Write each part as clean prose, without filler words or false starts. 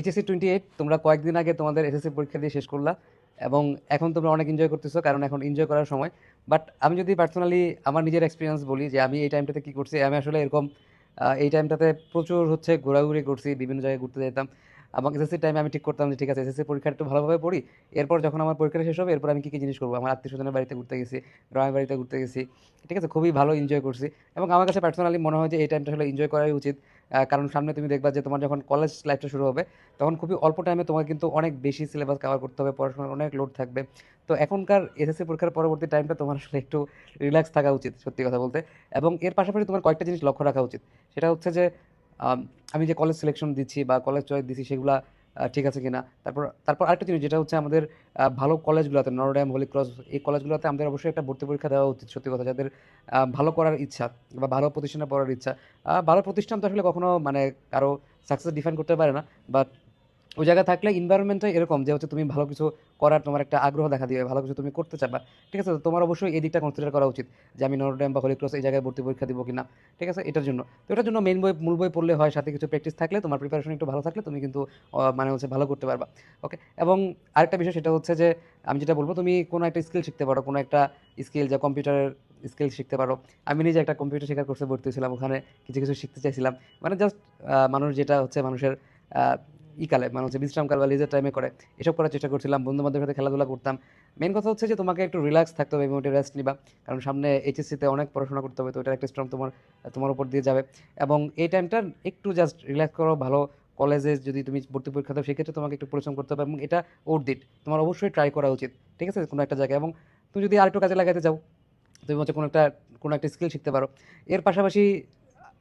HSC 28 তোমরা কয়েকদিন আগে তোমাদের এসএসসি পরীক্ষা দিয়ে শেষ করলা এবং এখন তোমরা অনেক এনজয় করতেছো, কারণ এখন এনজয় করার সময়। বাট আমি যদি পার্সোনালি আমার নিজের এক্সপিরিয়েন্স বলি যে আমি এই টাইমটাতে কি করছি, আমি আসলে এরকম এই টাইমটাতে প্রচুর ঘোরাঘুরি করছি, বিভিন্ন জায়গায় ঘুরতে যেতাম। এবং এসএসসি টাইমে আমি ঠিক করতাম যে ঠিক আছে এসএসসি পরীক্ষা একটু ভালোভাবে পড়ি, এরপর যখন আমার পরীক্ষাটা শেষ হবে এরপর আমি কী কী জিনিস করবো, আমার আত্মীয় স্বজনের বাড়িতে ঘুরতে গেছি, গ্রামের বাড়িতে ঘুরতে গেছি, ঠিক আছে, খুবই ভালো এনজয় করছি। এবং আমার কাছে পার্সোনালি মনে হয় যে এই টাইমটা আসলে এনজয় করাই উচিত। কারণ সামনে তুমি দেখবা যে তোমার যখন কলেজ লাইফটা শুরু হবে তখন খুবই অল্প টাইমে তোমাকে কিন্তু অনেক বেশি সিলেবাস কভার করতে হবে, পড়াশোনার অনেক লোড থাকবে। তো এখনকার এসএসসি পরীক্ষার পরবর্তী টাইমটা তোমার আসলে একটু রিল্যাক্স থাকা উচিত সত্যি কথা বলতে। এবং এর পাশাপাশি তোমার কয়েকটা জিনিস লক্ষ্য রাখা উচিত। সেটা হচ্ছে যে আমি যে কলেজ সিলেকশন দিচ্ছি বা কলেজ চয়েস দিচ্ছি সেগুলা ঠিক আছে কিনা। তারপর তারপর আরেকটা জিনিস যেটা হচ্ছে আমাদের ভালো কলেজগুলোতে, নরড্যাম, হোলি ক্রস, এই কলেজগুলোতে আমাদের অবশ্যই একটা ভর্তি পরীক্ষা দেওয়া উচিত সত্যি কথা, যাদের ভালো করার ইচ্ছা বা ভালো প্রতিষ্ঠানে পড়ার ইচ্ছা। ভালো প্রতিষ্ঠান তো আসলে কখনো মানে কারো সাকসেস ডিফাইন করতে পারে না, বাট ওই জায়গায় থাকলে এনভায়রনমেন্টটা এরকম যে হচ্ছে তুমি ভালো কিছু করার তোমার একটা আগ্রহ দেখা দিবে, ভালো কিছু তুমি করতে চাবা। ঠিক আছে, তো তোমার অবশ্যই এই দিকটা কনসিডার করা উচিত যে আমি নটরডেম বা হলি ক্রস এই জায়গায় ভর্তি পরীক্ষা দিব কিনা। ঠিক আছে, এটার জন্য তো এটার জন্য মেইন বই মূল বই পড়লে হয়, সাথে কিছু প্র্যাকটিস থাকলে তোমার প্রিপারেশন একটু ভালো থাকলে তুমি কিন্তু মানে হচ্ছে ভালো করতে পারবা। ওকে। এবং আরেকটা বিষয় সেটা হচ্ছে যে আমি যেটা বলবো, তুমি কোনো একটা স্কিল শিখতে পারো, কোনো একটা স্কিল, যা কম্পিউটারের স্কিল শিখতে পারো। আমি নিজে একটা কম্পিউটার শেখার কোর্সে ভর্তি হয়েছিলাম, ওখানে কিছু কিছু শিখতে চাইছিলাম। মানে জাস্ট মানুষ যেটা হচ্ছে মানুষের কালে মানে হচ্ছে বিশ্রামকাল বা লিজার টাইমে করে, এসব করার চেষ্টা করছিলাম, বন্ধু বান্ধবের সাথে খেলাধুলা করতাম। মেন কথা হচ্ছে যে তোমাকে একটু রিল্যাক্স থাকতে হবে এবং রেস্ট নিবা, কারণ সামনে এইচএসসিতে অনেক পড়াশোনা করতে হবে, তো এটার একটা স্ট্রং তোমার তোমার উপর দিয়ে যাবে। এবং এই টাইমটা একটু জাস্ট রিল্যাক্স করো। ভালো কলেজে যদি তুমি ভর্তি পরীক্ষা দাও সেক্ষেত্রে তোমাকে একটু পরিশ্রম করতে হবে এবং এটা দিট তোমার অবশ্যই ট্রাই করা উচিত। ঠিক আছে, কোনো একটা জায়গায়। এবং তুমি যদি আরেকটু কাজে লাগাতে চাও, তুমি হচ্ছে কোনো একটা স্কিল শিখতে পারো। এর পাশাপাশি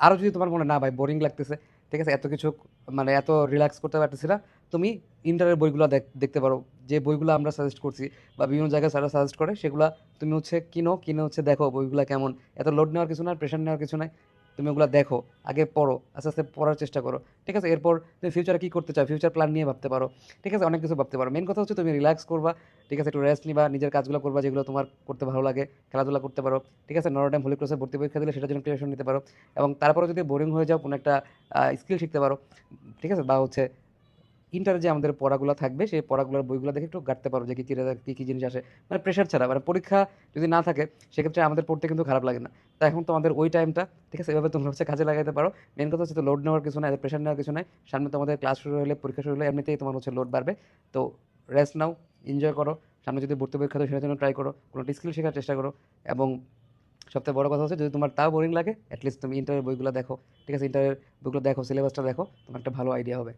আরও যদি তোমার মনে না ভাই বোরিং লাগতেছে, ঠিক আছে, এত কিছু মানে এত রিল্যাক্স করতে পারতেছি না, তুমি ইন্টারের বইগুলো দেখতে পারো। যে বইগুলো আমরা সাজেস্ট করছি বা বিভিন্ন জায়গায় স্যাররা সাজেস্ট করে সেগুলো তুমি হচ্ছে কিনে হচ্ছে দেখো বইগুলো কেমন। এত লোড নেওয়ার কিছু না, প্রেশার নেওয়ার কিছু নাই। তুমি ওগুলো দেখো, আগে পড়ো, আস্তে আস্তে পড়ার চেষ্টা করো। ঠিক আছে, এরপর তুমি ফিউচারে কী করতে চাও, ফিউচার প্ল্যান নিয়ে ভাবতে পারো। ঠিক আছে, অনেক কিছু ভাবতে পারো। মেন কথা হচ্ছে তুমি রিল্যাক্স করবা, ঠিক আছে, একটু রেস্ট নিবা, নিজের কাজগুলো করবা যেগুলো তোমার করতে ভালো লাগে, খেলাধুলা করতে পারো। ঠিক আছে, নরডেম হোলি ক্রসে ভর্তি পরীক্ষা দিলে সেটার জন্য প্রিপারেশন নিতে পারো। এবং তারপরে যদি বোরিং হয়ে যাও কোনো একটা স্কিল শিখতে পারো। ঠিক আছে, বা হচ্ছে ইন্টার যে আমাদের পড়াগুলো থাকবে সেই পড়াগুলোর বইগুলো দেখে একটু গাঁটতে পারো যে কী কী জিনিস আসে। মানে প্রেশার ছাড়া, মানে পরীক্ষা যদি না থাকে সেক্ষেত্রে আমাদের পড়তে কিন্তু খারাপ লাগে না। তো এখন তোমাদের ওই টাইমটা, ঠিক আছে, এভাবে তোমরা হচ্ছে কাজে লাগাতে পারো। মেন কথা হচ্ছে তো লোড নেওয়ার কিছু নাই, প্রেশার নেওয়ার কিছু নাই। সামনে তোমাদের ক্লাস শুরু হলে, পরীক্ষা শুরু হলে এমনিতেই তোমার হচ্ছে লোড বাড়বে। তো রেস্ট নাও, এনজয় করো। সামনে যদি ভর্তি পরীক্ষা দেয় সেটার জন্য ট্রাই করো, কোনো একটা স্কিল শেখার চেষ্টা করো। এবং সবথেকে বড় কথা হচ্ছে যদি তোমার তাও বোরিং লাগে অ্যাটলিস্ট তুমি ইন্টারের বইগুলো দেখো। ঠিক আছে, ইন্টারের বইগুলো দেখো, সিলেবাসটা দেখো, তোমার একটা ভালো আইডিয়া হবে।